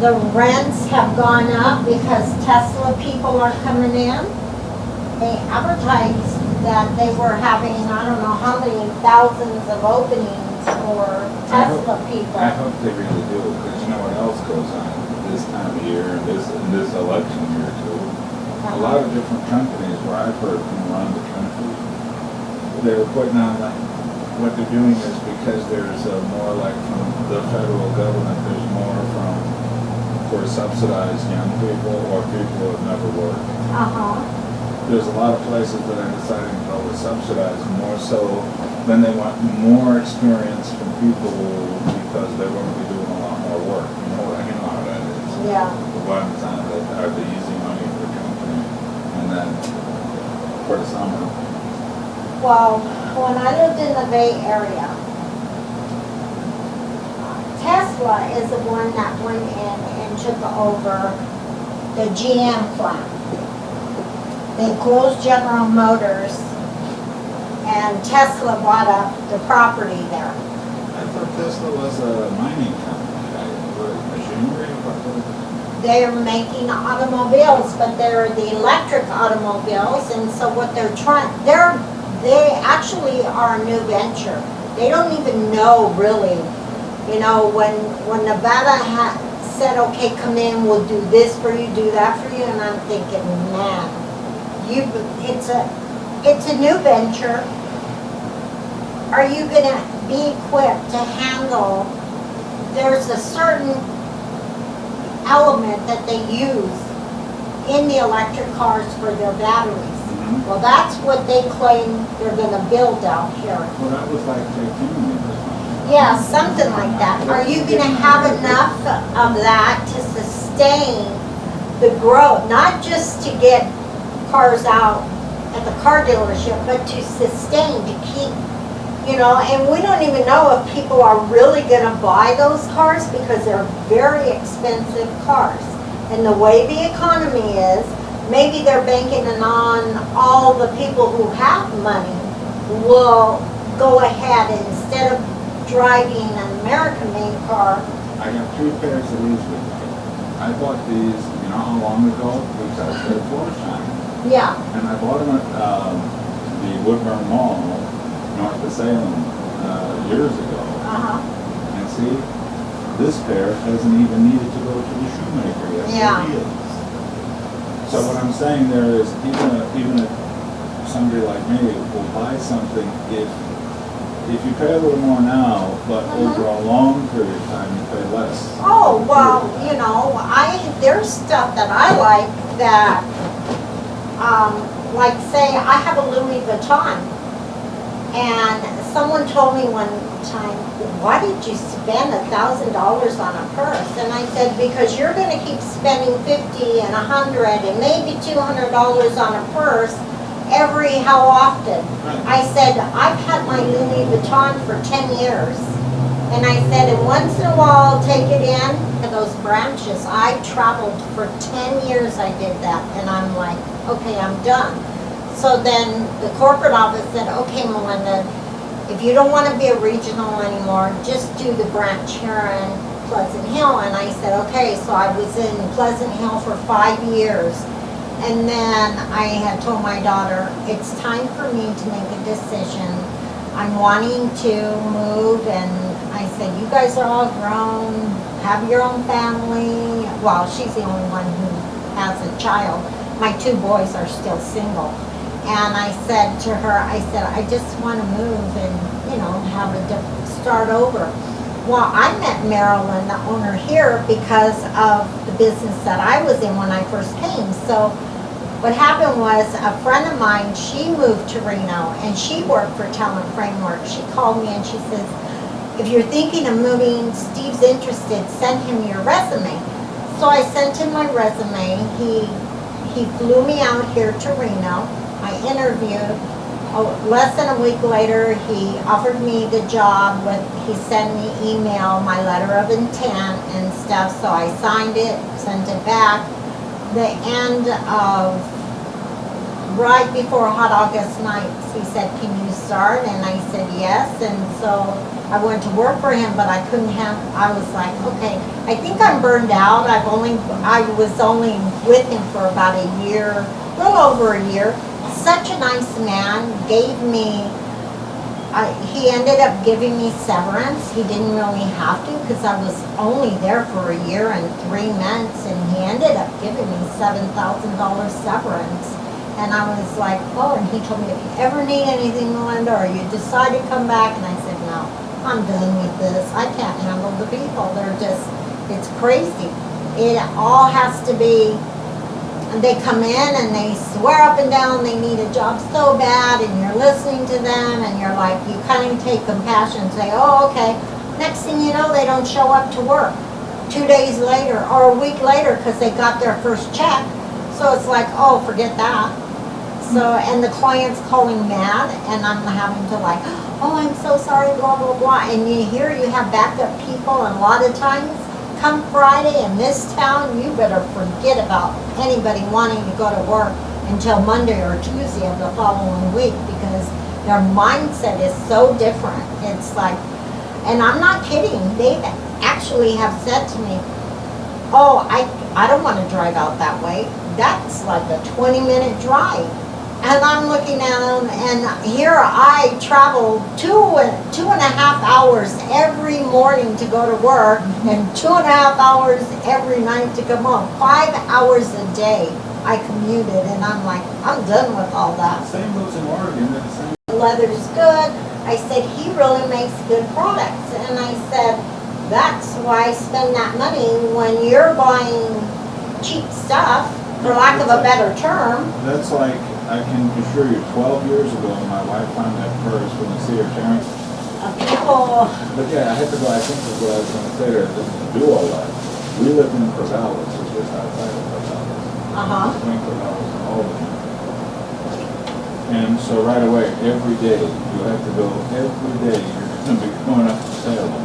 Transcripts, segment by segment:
the rents have gone up because Tesla people are coming in. They advertised that they were having, I don't know how many thousands of openings for Tesla people. I hope they really do, because you know what else goes on this time of year, and this election year too. A lot of different companies where I've heard from around the country, they're putting on, like, what they're doing is because there's more, like, from the federal government, there's more for subsidized young people or people who have never worked. There's a lot of places that are deciding to go with subsidized more so than they want more experience from people because they're going to be doing a lot more work. You know how that is. Yeah. The ones that are the easy money for the company, and then for the summer. Well, when I lived in the Bay Area, Tesla is the one that went in and took over the GM plant. They closed General Motors, and Tesla bought up the property there. I thought Tesla was a mining company, machinery or what? They're making automobiles, but they're the electric automobiles, and so what they're trying, they actually are a new venture. They don't even know really, you know, when Nevada said, okay, come in, we'll do this for you, do that for you, and I'm thinking, man, it's a new venture. Are you gonna be equipped to handle, there's a certain element that they use in the electric cars for their batteries. Well, that's what they claim they're gonna build out here. Well, that was like titanium or something. Yeah, something like that. Are you gonna have enough of that to sustain the growth, not just to get cars out at the car dealership, but to sustain, to keep, you know, and we don't even know if people are really gonna buy those cars because they're very expensive cars. And the way the economy is, maybe they're banking on all the people who have money will go ahead instead of driving an American-made car. I got 3 pairs of these with me. I bought these, you know how long ago? Because I was at Florsheim. Yeah. And I bought them at the Woodburn Mall, north of Salem, years ago. And see, this pair hasn't even needed to go to the shoemaker yet. Yeah. So what I'm saying there is, even if somebody like me will buy something, if you pay a little more now, but over a long period of time you pay less. Oh, well, you know, there's stuff that I like that, like say, I have a Louis Vuitton, and someone told me one time, why did you spend $1,000 on a purse? And I said, because you're going to keep spending $50 and $100 and maybe $200 on a purse every how often? I said, I've had my Louis Vuitton for 10 years. And I said, and once in a while I'll take it in to those branches. I traveled for 10 years, I did that. And I'm like, okay, I'm done. So then the corporate office said, okay, Melinda, if you don't want to be a regional anymore, just do the branch here in Pleasant Hill. And I said, okay, so I was in Pleasant Hill for 5 years. And then I had told my daughter, it's time for me to make a decision. I'm wanting to move, and I said, you guys are all grown, have your own family. Well, she's the only one who has a child. My 2 boys are still single. And I said to her, I said, I just want to move and, you know, have start over. Well, I met Marilyn, the owner here, because of the business that I was in when I first came. So what happened was a friend of mine, she moved to Reno and she worked for Talent Framework. She called me and she says, if you're thinking of moving, Steve's interested, send him your resume. So I sent him my resume. He flew me out here to Reno. I interviewed. Less than a week later, he offered me the job. He sent me email, my letter of intent and stuff. So I signed it, sent it back. The end of right before Hot August nights, he said, can you start? And I said, yes. And so I went to work for him, but I couldn't have, I was like, okay, I think I'm burned out. I was only with him for about a year, a little over a year. Such a nice man, he ended up giving me severance. He didn't really have to because I was only there for a year and 3 months, and he ended up giving me $7,000 severance. And I was like, oh, and he told me, if you ever need anything, Melinda, or you decide to come back, and I said, no, I'm done with this. I can't handle the people. It's crazy. It all has to be, they come in and they swear up and down they need a job so bad, and you're listening to them, and you're like, you kind of take compassion and say, oh, okay. Next thing you know, they don't show up to work 2 days later or a week later because they got their first check. So it's like, oh, forget that. So, and the client's calling mad, and I'm having to like, oh, I'm so sorry, blah, blah, blah. And you have backup people, and a lot of times, come Friday in this town, you better forget about anybody wanting to go to work until Monday or Tuesday of the following week, because their mindset is so different. It's like, and I'm not kidding, they actually have said to me, oh, I don't want to drive out that way. That's like a 20-minute drive. And I'm looking at them, and here I travel two and a half hours every morning to go to work, and 2.5 hours every night to come home. 5 hours a day I commuted, and I'm like, I'm done with all that. Same goes in Oregon. The same. Leather's good. I said, he really makes good products. And I said, that's why I spend that money when you're buying cheap stuff, for lack of a better term. That's like, I can assure you, 12 years ago, my wife found that purse when the Sears Karen. People. But yeah, I had to go, I think is what I was going to say there, to do all that. We lived in Corvallis, it's just outside of Corvallis. Between Corvallis and Albany. And so right away, every day, you have to go, every day, you're going to be going up to Salem.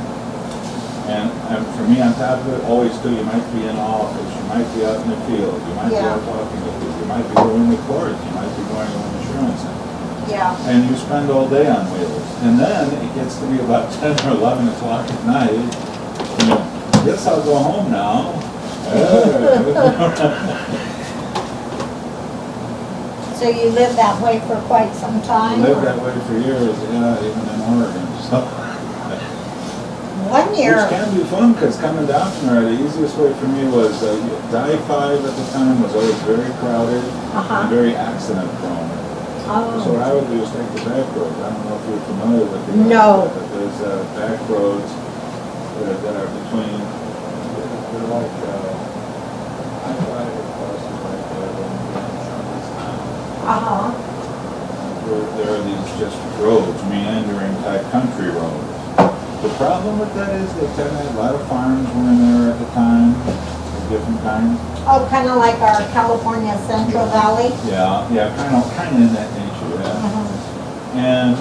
And for me, on top of it, always too, you might be in an office, you might be out in the field, you might be out talking to people, you might be going to court, you might be going to an insurance center. Yeah. And you spend all day on wheels. And then it gets to be about 10 or 11 o'clock at night. You know, guess I'll go home now. So you lived that way for quite some time? Lived that way for years, yeah, even in Oregon. So. 1 year. Which can be fun, because coming down from there, the easiest way for me was, I-5 at the time was always very crowded and very accident prone. So what I would do is take the back roads. I don't know if you're familiar with the but there's back roads that are between, they're like, I-5 crosses right there, there are these just roads, meandering type country roads. The problem with that is they tend to have a lot of farms were in there at the time, of different kinds. Oh, kind of like our California Central Valley? Yeah, kind of in that nature, yeah. And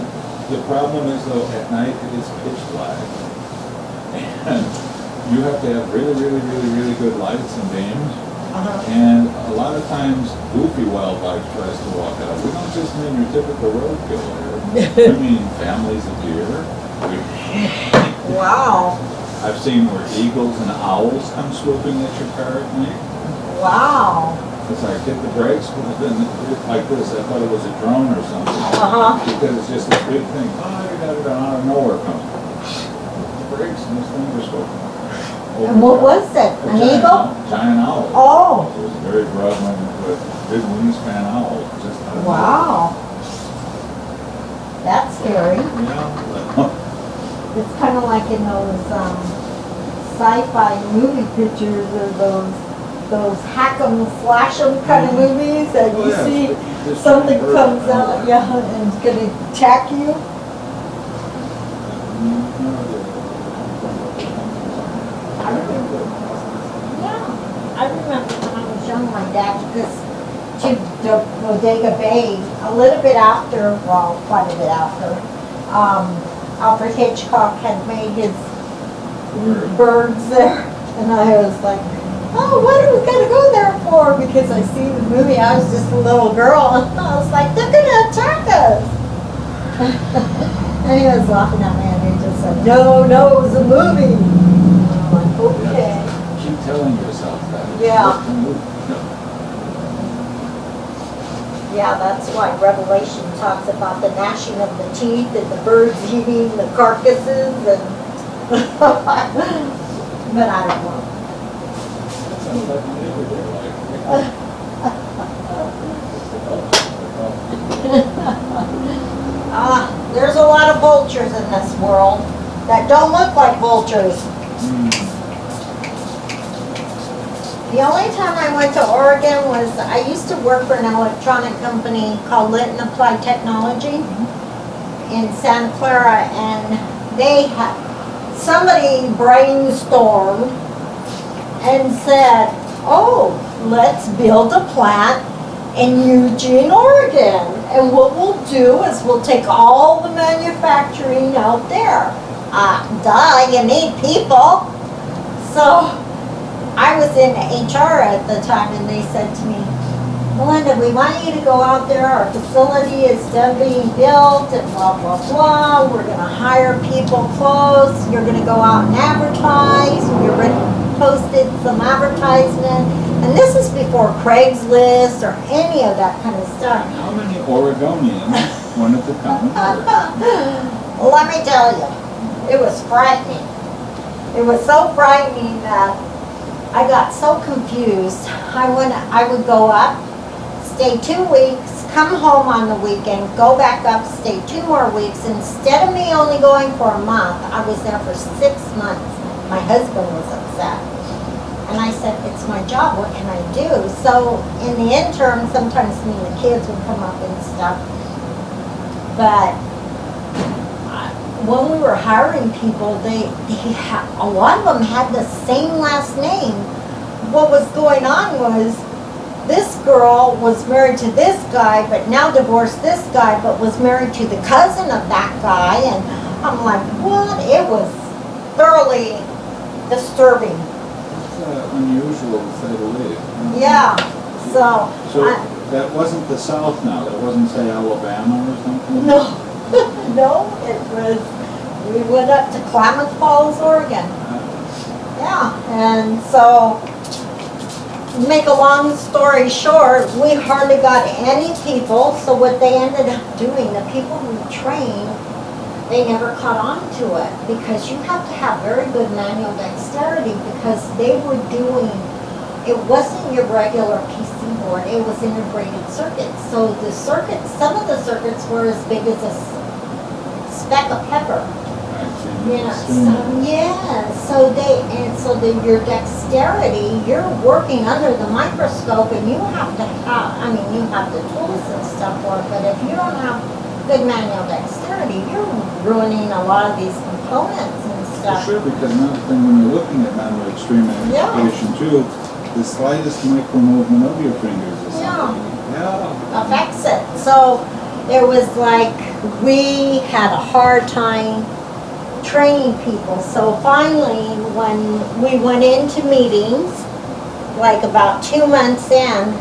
the problem is though, at night it is pitch black. And you have to have really good lights and beams. And a lot of times goofy wildlife tries to walk out. We don't just mean your typical roadkill here. We mean families of deer. Wow. I've seen where eagles and owls come swooping at your car at night. Wow. It's like, hit the brakes, but then like this, I thought it was a drone or something. Because it's just this big thing. Oh, you got it out of nowhere coming. The brakes and this thing just go. And what was it? An eagle? Giant owl. Oh. It was a very broad one with big wingspan owl. Just wow. That's scary. Yeah. It's kind of like in those sci-fi movie pictures, or those hack 'em, slash 'em kind of movies, and you see something comes out, and it's going to attack you. I remember when I was young, my dad took us to the Bodega Bay a little bit after, well, quite a bit after, Alfred Hitchcock had made his birds there, and I was like, oh, what are we gonna go there for? Because I see the movie, I was just a little girl, and I was like, they're gonna attack us. And he was laughing at me, and he just said, no, it was a movie. And I'm like, okay. Keep telling yourself that. Yeah. It's a movie. No. Yeah, that's why Revelation talks about the gnashing of the teeth and the birds eating the carcasses and but I don't know. That sounds like an everyday life. There's a lot of vultures in this world that don't look like vultures. The only time I went to Oregon was, I used to work for an electronic company called Lit and Applied Technology in Santa Clara, and they had, somebody brainstormed and said, oh, let's build a plant in Eugene, Oregon. And what we'll do is we'll take all the manufacturing out there. Duh, you need people. So I was in HR at the time, and they said to me, Melinda, we want you to go out there. Our facility is done being built and blah, blah, blah. We're going to hire people close. You're going to go out and advertise. We already posted some advertisement. And this is before Craigslist or any of that kind of stuff. How many Oregonians wanted to come? Well, let me tell you, it was frightening. It was so frightening that I got so confused. I would go up, stay 2 weeks, come home on the weekend, go back up, stay 2 more weeks. Instead of me only going for a month, I was there for 6 months. My husband was upset. And I said, it's my job, what can I do? So in the interim, sometimes me and the kids would come up and stuff. But when we were hiring people, a lot of them had the same last name. What was going on was, this girl was married to this guy, but now divorced this guy, but was married to the cousin of that guy. And I'm like, what? It was thoroughly disturbing. Unusual to say the least. Yeah, so that wasn't the South now, that wasn't, say, Alabama or something? no, no, it was, we went up to Klamath Falls, Oregon. Yeah, and so, make a long story short, we hardly got any people, so what they ended up doing, the people who trained, they never caught on to it, because you have to have very good manual dexterity, because they were doing, it wasn't your regular PC board, it was integrated circuits. So the circuits, some of the circuits were as big as a speck of pepper. Your dexterity, you're working under the microscope, and you have to have, you have the tools and stuff for it, but if you don't have good manual dexterity, you're ruining a lot of these components and stuff. Sure, because another thing, when you're looking at manual extreme magnification too, the slightest micro movement of your fingers is something. Yeah. Affects it. So it was like we had a hard time training people. So finally, when we went into meetings, like about 2 months in,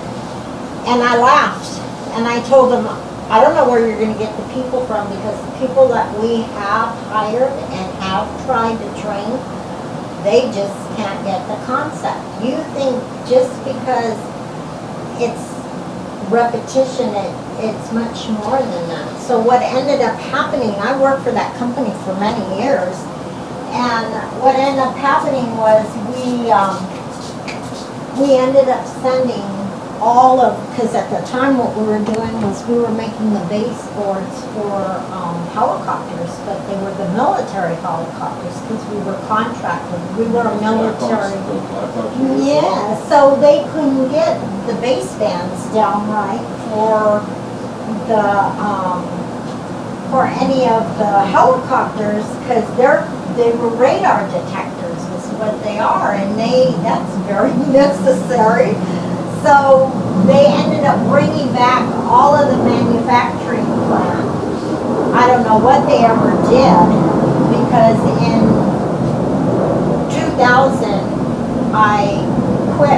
and I laughed, and I told them, I don't know where you're going to get the people from, because the people that we have hired and have tried to train, they just can't get the concept. You think just because it's repetition, it's much more than that. So what ended up happening, I worked for that company for many years, and what ended up happening was we ended up sending all of, because at the time what we were doing was we were making the baseboards for helicopters, but they were the military helicopters, because we were contracted. We were a military. Yeah, so they couldn't get the basebands down right for the for any of the helicopters, because they were radar detectors is what they are, and that's very necessary. So they ended up bringing back all of the manufacturing plant. I don't know what they ever did, because in 2000 I quit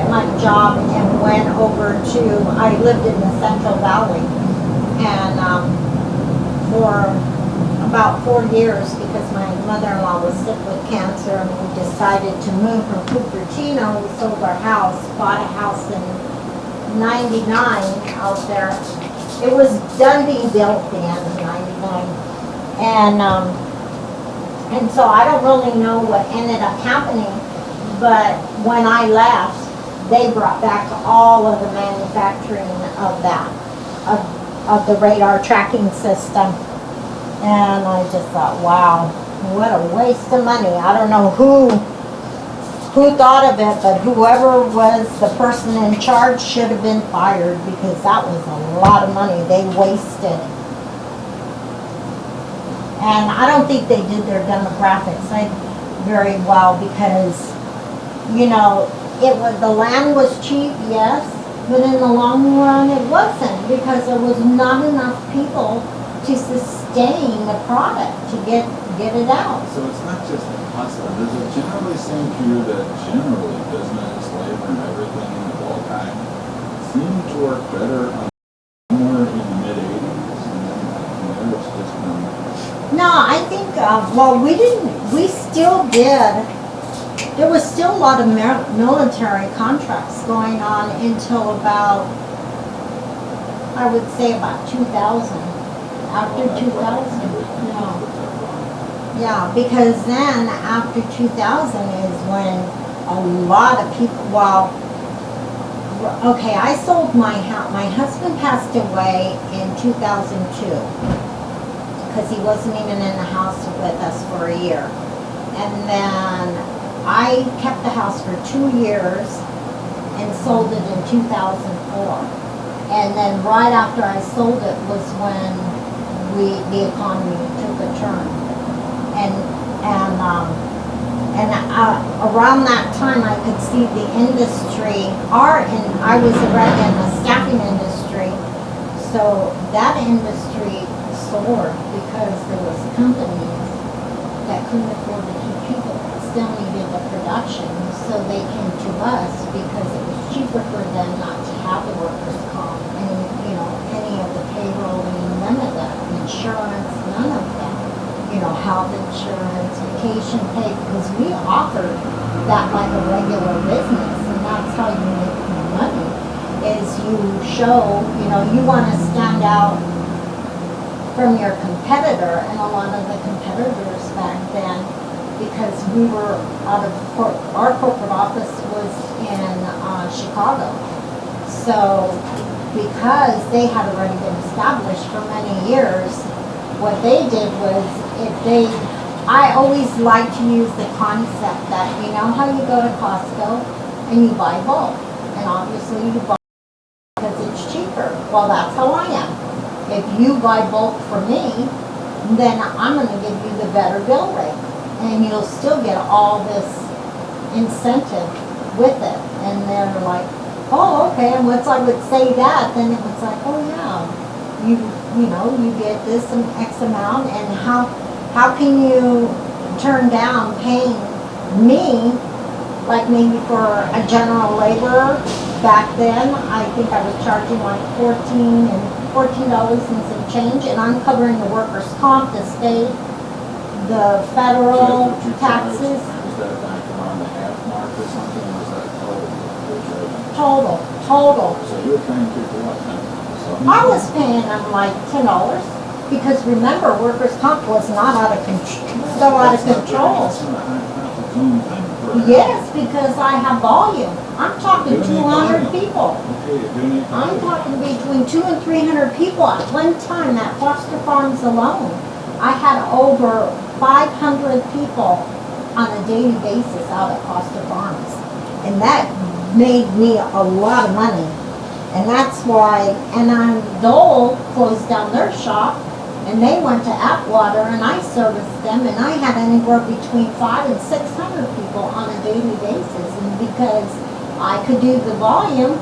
job and went over to, I lived in the Central Valley. And for about 4 years, because my mother-in-law was sick with cancer, and we decided to move from Cupertino. We sold our house, bought a house in 99 out there. It was done being built at the end of 99. And so I don't really know what ended up happening, but when I left, they brought back all of the manufacturing of that, of the radar tracking system. And I just thought, wow, what a waste of money. I don't know who thought of it, but whoever was the person in charge should have been fired, because that was a lot of money they wasted. And I don't think they did their demographics very well, because, you know, the land was cheap, yes, but in the long run it wasn't, because there was not enough people to sustain the product to get it out. So it's not just the cost of it. Does it generally seem to you that generally business, labor, and everything of all time seem to work better on somewhere in the mid-80s, and then from there it's just been... No, I think, we still did. There was still a lot of military contracts going on until about, I would say about 2000. After 2000, yeah, because then after 2000 is when a lot of people, okay, I sold my house. My husband passed away in 2002 because he wasn't even in the house with us for a year. And then I kept the house for 2 years and sold it in 2004. And then right after I sold it was when the economy took a turn, and around that time I could see the industry. I was already in the staffing industry, so that industry soared because there was companies that couldn't afford to keep people that still needed the production, so they came to us because it was cheaper for them not to have the workers' comp and, you know, any of the payrolling, none of that. Insurance, none of that. You know, health insurance, vacation pay, because we offered that like a regular business, and that's how you make money, is you show, you know, you want to stand out from your competitor, and a lot of the competitors back then, because we were our corporate office was in Chicago, so because they had already been established for many years, what they did was, I always like to use the concept that, you know how you go to Costco and you buy bulk, and obviously you buy because it's cheaper. Well, that's how I am. If you buy bulk from me, then I'm going to give you the better bill rate, and you'll still get all this incentive with it. And they're like, oh, okay, and once I would say that, then it was like, oh yeah, you know, you get this X amount, and how can you turn down paying me, like maybe for a general laborer back then, I think I was charging like $14 and some change, and I'm covering the workers' comp, the state, the federal taxes. Was that like around the half mark or something, or was that total? Total. So you were paying people what then? I was paying them like $10, because remember, workers' comp was not out of control. Yes, because I have volume. I'm talking 200 people. I'm talking between 200 and 300 people at one time at Foster Farms alone. I had over 500 people on a daily basis out at Foster Farms, and that made me a lot of money. And that's why, Dole closed down their shop, and they went to Atwater, and I serviced them, and I had anywhere between 500 and 600 people on a daily basis. And because I could do the volume,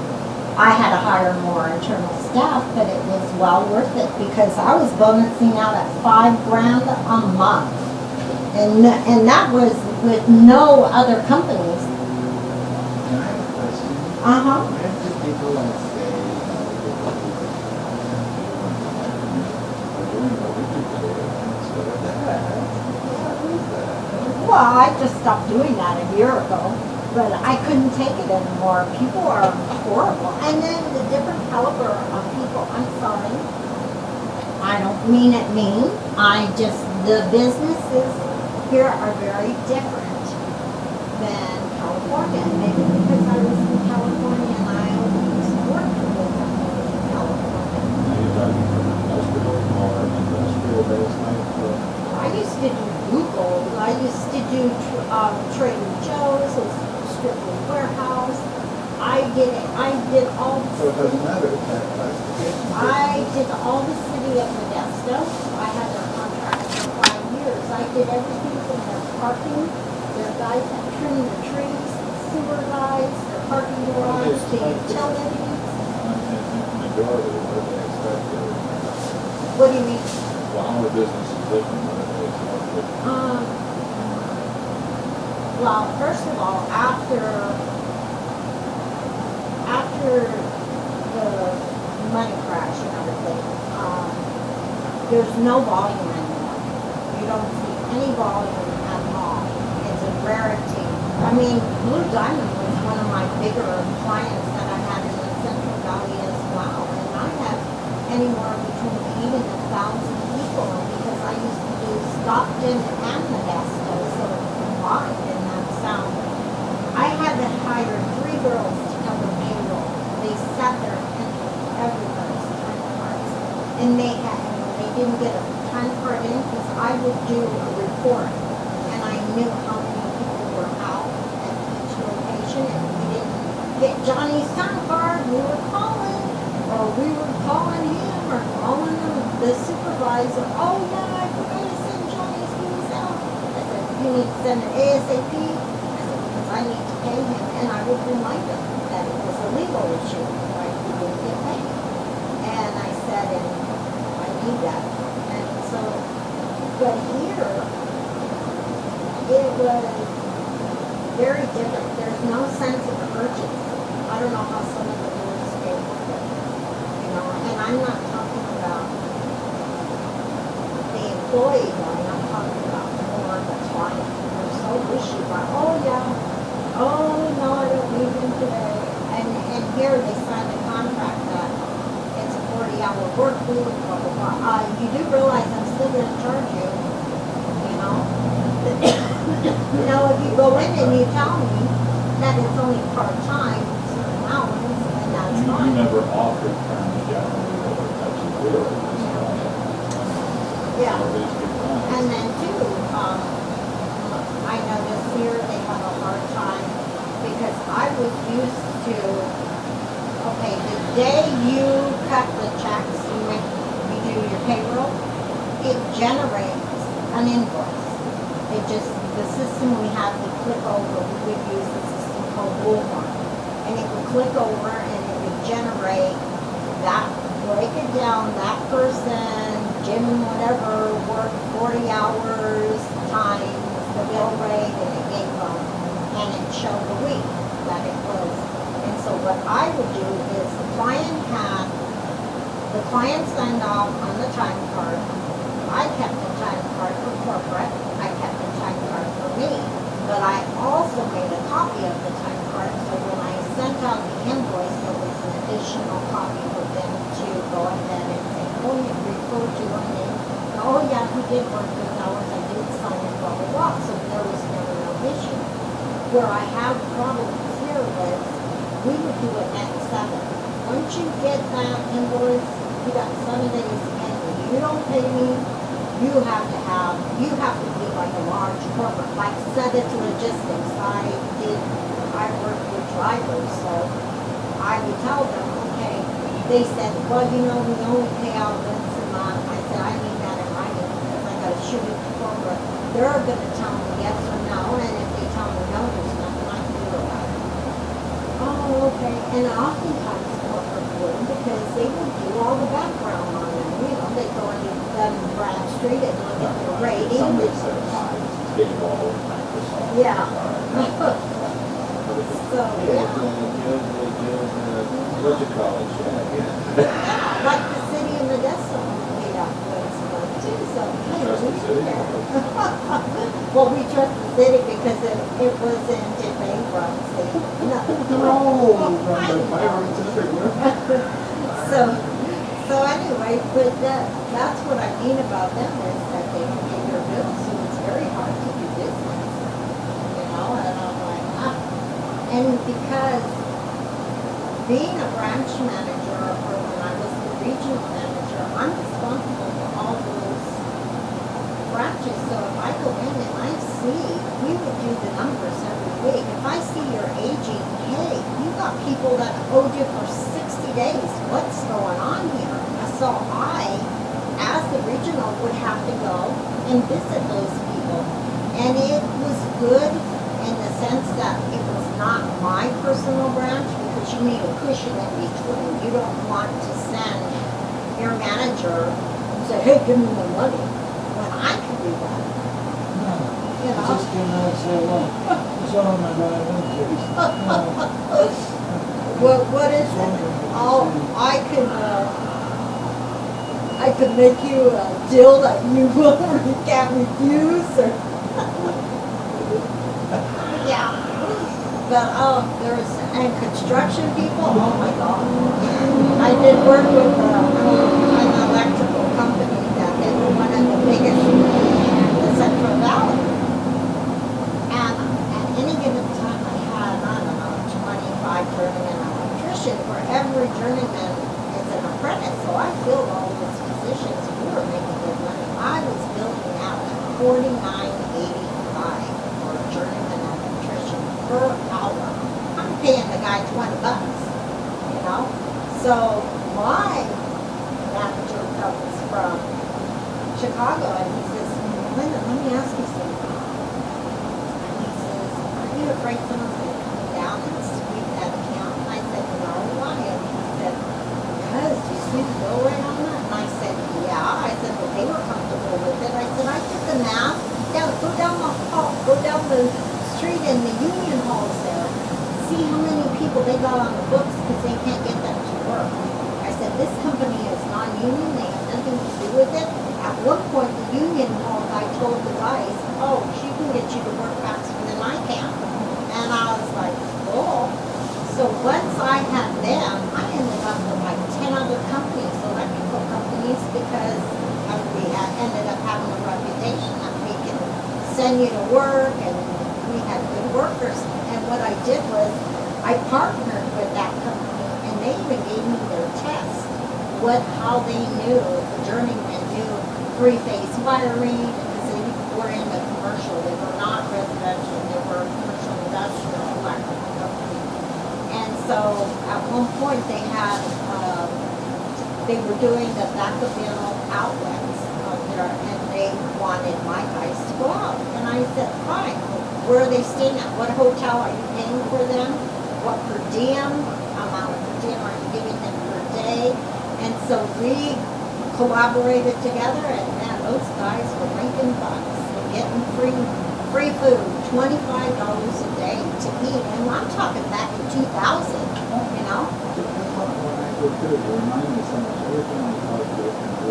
I had to hire more internal staff, but it was well worth it, because I was bonusing out at $5,000 a month. And that was with no other companies. Can I have a question? Uh-huh. And just people like say, Well, I just stopped doing that a year ago, but I couldn't take it anymore. People are horrible. And then the different caliber of people, I'm sorry. I don't mean it mean. The businesses here are very different than California. Maybe because I was in California and I always worked with them in California. Are you talking from industrial or industrial based like? I used to do Google. I used to do Trader Joe's, strictly warehouse. I did all. So it doesn't matter, it's that classification. I did all the city of Modesto. I had their contract for 5 years. I did everything from their parking, their guys that trim the trees, sewer guys, their parking garage, the utilities. Majority of what they expect is. What do you mean? Well, our business is different than it is. Well, first of all, after the money crash and everything, there's no volume anymore. You don't see any volume at all. It's a rarity. I mean, Blue Diamond was one of my bigger clients that I had in the Central Valley as well, and I had anywhere between 8 and 1,000 people, and because I used to do Stockton and Modesto, so combined in that sound. I had to hire 3 girls to cover payroll. They sat there and entered everybody's time cards. And when they didn't get a time card in, because I would do a report, and I knew how many people were out at each location, and we didn't get Johnny's time card, we were calling, or we were calling him, or calling the supervisor, oh yeah, I forgot to send Johnny's fees out. I said, you need to send it ASAP. I need to pay him, and I would remind him that it was a legal issue, right? He didn't get paid. And I said, and I need that. And so, but here, it was very different. There's no sense of urgency. I don't know how some of the boards stay with it, and I'm not talking about the employee, I'm talking about more the client. They're so wishy-washy. Oh, yeah. Oh, no, I don't need them today. And here they signed a contract that it's a 40-hour work week, blah, blah, blah. You do realize I'm still going to charge you, If you go in and you tell me that it's only part-time, certain hours, and that's You fine. never offered terms generally or that you will. Yeah. So these be fine. And then too, I notice here they have a hard time because I was used to, okay, the day you cut the checks, you do your payroll, it generates an invoice. The system we have to click over, we would use a system called Homeowner. And it would click over and it would generate that, break it down, that person, Jim, whatever, worked 40 hours times the bill rate, and it gave them, and it showed the week that it was. And so what I would do is the client signed off on the time card. I kept the time card for corporate. I kept the time card for me. But I also made a copy of the time card, so when I sent out the invoice, there was an additional copy for them to go ahead and say, oh, you referred to your name. Oh, yeah, he did work those hours. I did sign it, blah, blah, blah. So there was never no issue. Where I have problems here was we would do it at 7. Once you get that invoice, you got 7 days, and if you don't pay me, you have to be like a large corporate, like Sedit Logistics. I work with drivers, so I would tell them, okay, they said, well, we only pay out once a month. I said, I need that in writing because I gotta shoot it to corporate. They're gonna tell me yes or no, and if they tell me no, there's nothing I can do about it. Oh, okay, and oftentimes corporate would, because they would do all the background on them, they go into Bradstreet and look at their rating. Somebody said hi, get all Microsoft. Yeah. All right. So, yeah. What you call it, yeah. Yeah, like the city of Modesto, we have ways like too, so. hey, Trust the we city? care. Well, we trust the city because it wasn't in bankruptcy. No. No, I know. pirates everywhere. So anyway, but that's what I mean about them is that they can pay their bills, so it's very hard to do business. You know, and I'm like, ah. And because being a branch manager, or when I was the regional manager, I'm responsible for all those branches. So if I go in and I see, we would do the numbers every week. If I see you're aging, hey, you got people that owed you for 60 days. What's going on here? So I, as the regional, would have to go and visit those people. And it was good in the sense that it was not my personal branch because you need a cushion in between. You don't want to send your manager and say, hey, give me the money, when I can do that. No, You know? just came out and said, well, it's all my driving case. What is it? Oh, I could make you a deal that you can't refuse, or. Yeah. But, and construction people, oh my God. I did work with an electrical company that is one of the biggest in the Central Valley. And at any given time, I had, I don't know, 25 journeyman electricians, where every journeyman is an apprentice. So I filled all those positions. We were making good money. I was billing out at $49.85 for a journeyman electrician per hour. I'm paying the guy $20, you know? So my manager comes from Chicago, and he says, Linda, let me ask you something. And he says, are you afraid someone's going to come down and sweep that account? And I said, no, why? And he said, because you see the bill right on that? And I said, yeah. I said, well, they were comfortable with it. I said, I did the math. Go down the hall, go down the street in the union halls there. See how many people they got on the books because they can't get them to work. I said, this company is non-union. They have nothing to do with it. At one point, the union hall guy told the guys, oh, she can get you to work faster than I can. And I was like, cool. So once I had them, I ended up with like 10 other companies, electrical companies, because we ended up having a reputation that we can send you to work, and we had good workers. And what I did was I partnered with that company, and they even gave me their test, how they knew, the journeyman knew three-phase wiring, because they were in the commercial. They were not residential. They were commercial industrial electrical company. And so at one point they had, they were doing the Vacaville outlets out there, and they wanted my guys to go out. And I said, fine, where are they staying at? What hotel are you paying for them? What per diem, amount of per diem are you giving them per day? And so we collaborated together, and man, those guys were making bucks and getting free food, $25 a day to eat. And I'm talking back in 2000, you know? When I go through it, you remind me so much every time I talk to it, and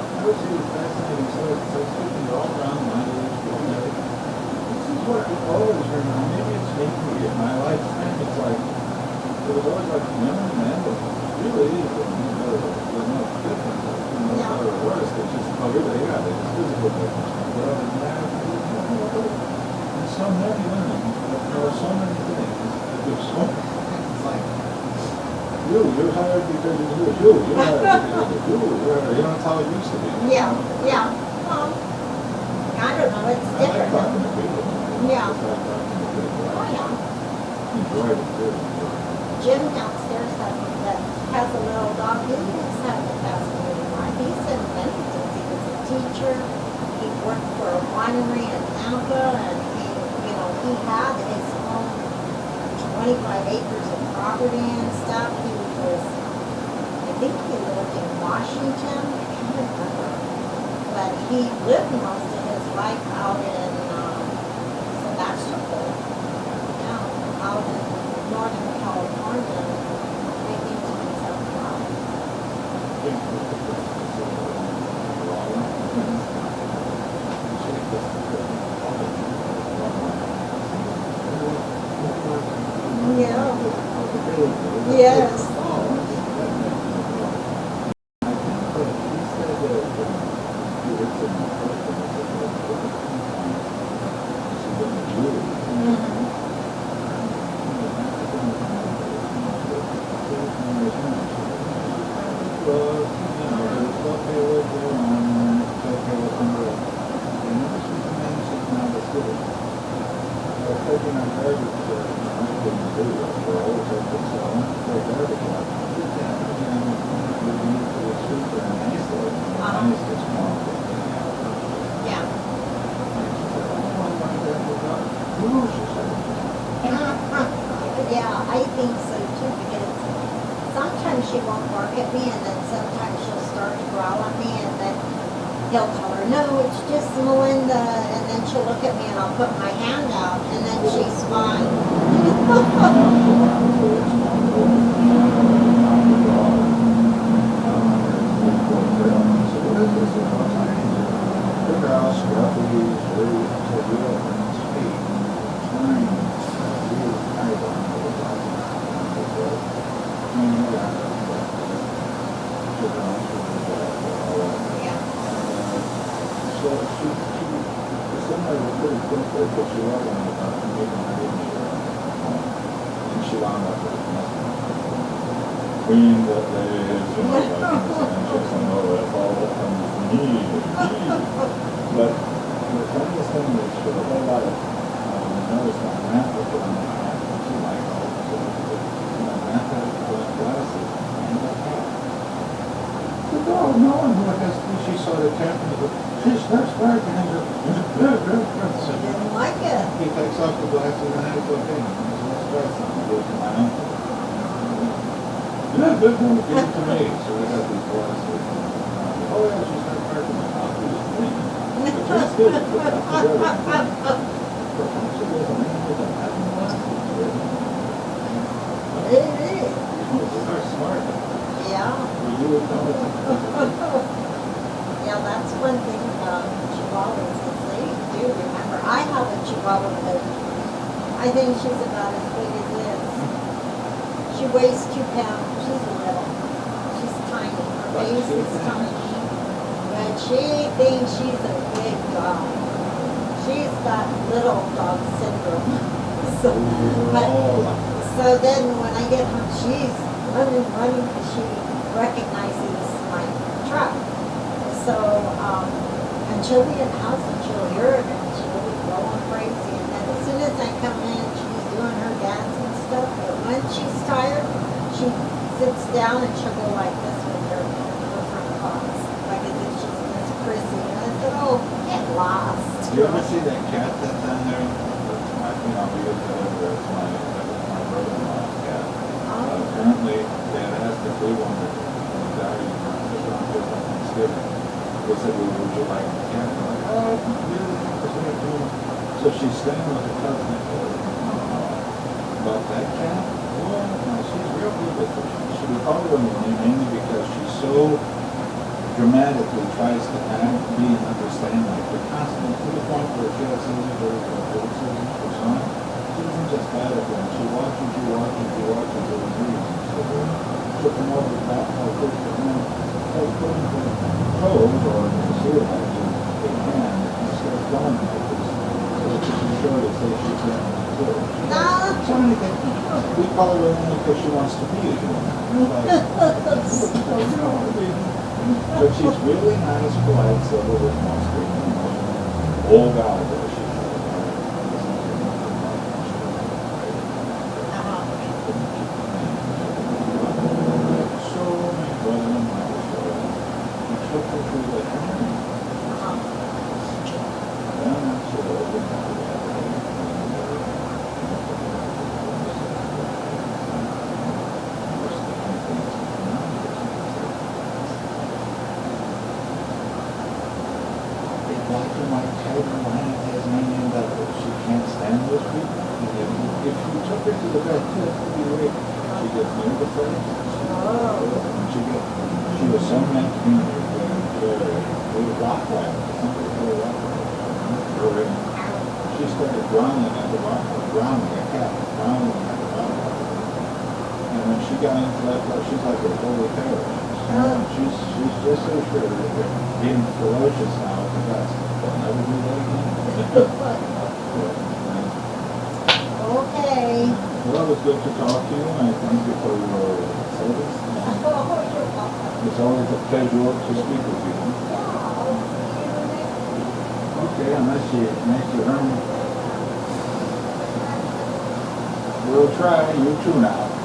I would see it's fascinating, so it's speaking all around my age, this is what you always remind, maybe it's me in my lifetime, it's like, it was always like women and men, but really, there's no difference, better or worse, it's just, oh, here they are, it's physical difference, but other than that, it's so heavy learning, there are so many things, there's so many. You're hired because it's you. You're hired because it's you. You know, that's how it used to be. Yeah, yeah. Well, I don't know, it's I like different. talking to people. Yeah. I like talking to people. Oh, yeah. Enjoy it too. Jim downstairs has a little dog. He is having a fascinating life. He's in Bennington. He was a teacher. He worked for a winery in Tampa, and he had his own 25 acres of property and stuff. I think he lived in Washington. I can't remember. But he lived most of his life out in Sebastopol, out in northern California. Yeah. Yes. Yeah. Yeah, I think so too, because sometimes she won't bark at me, and then sometimes she'll start to growl at me, and then he'll tell her, no, it's just Melinda, and then she'll look at me and I'll put my hand out, and then she's fine. Yeah. So she somebody was pretty quick there, but she wasn't about to make an idea. And she wound up with nothing. Queen that lays, you know, like, and she said, no, that's all that comes from me. But the funniest thing is, for the whole life, noticed my grandpa put on the hat, and she liked all the stuff. My grandpa put on glasses and a hat. Oh, no one who has, she saw the captain, she starts barking and goes, Didn't like it. he takes off the glasses and it's okay. Let's try something. Goes to my uncle. Give it to me. So we got these glasses. Oh yeah, she starts barking. I'll do this thing. But that's good. That's together. She goes, I'm going to have glasses. They're smart. Yeah. You would know it. Yeah, that's one thing about Chihuahuas, is they do remember. I have a Chihuahua, but I think she's about as big as this. She weighs 2 pounds. She's little. She's tiny. Her face is tiny. But she thinks she's a big dog. She's got little dog syndrome. So then when I get home, she's running because she recognizes my truck. So, and she'll be in the house and she'll hear it and she'll be going crazy. And then as soon as I come in, she's doing her dance and stuff. But when she's tired, she sits down and she'll go like this with her front paws. Like as if she's Miss Prissy. And I said, oh, get lost. Do you ever see that cat that's down there? I think I'll be able to over. It's my brother-in-law's cat. Currently, Dad asked if we wanted to die on Thanksgiving. They said, well, would you like the cat? I'm like, oh, really? So she's staying with her cousin. But that cat, well, no, she's real good with her. She would call her mainly because she's so dramatically tries to act, be, and understand like they're constant to the point where she has something very good or son. She doesn't just bad at them. She watches, her dreams. So took them over the back, put them putting the toes or the seal patches they can and start going like this. So that she can show that say she's in the No. so many things. We call her only because she wants to be a human. But she's really nice, polite, civil, with most people. Old guy, though, she's so my brother-in-law, he took her to the town. Then she opened up the black and white tiger lion has $1 million. She can't stand those people. And if you took her to the vet, it would be great. She gets near the place. She was so meant to be with a rock rat. She started growling at the rock, growling at the cat, growling at the rock. got into that part, she's like a total terrorist. She's just so sure that they're being ferocious now, because they'll never do that again. Okay. Well, it was good to talk to you, and I thank you for your service. It's always a pleasure to speak with you. Okay, unless you earn. We'll try, you too now.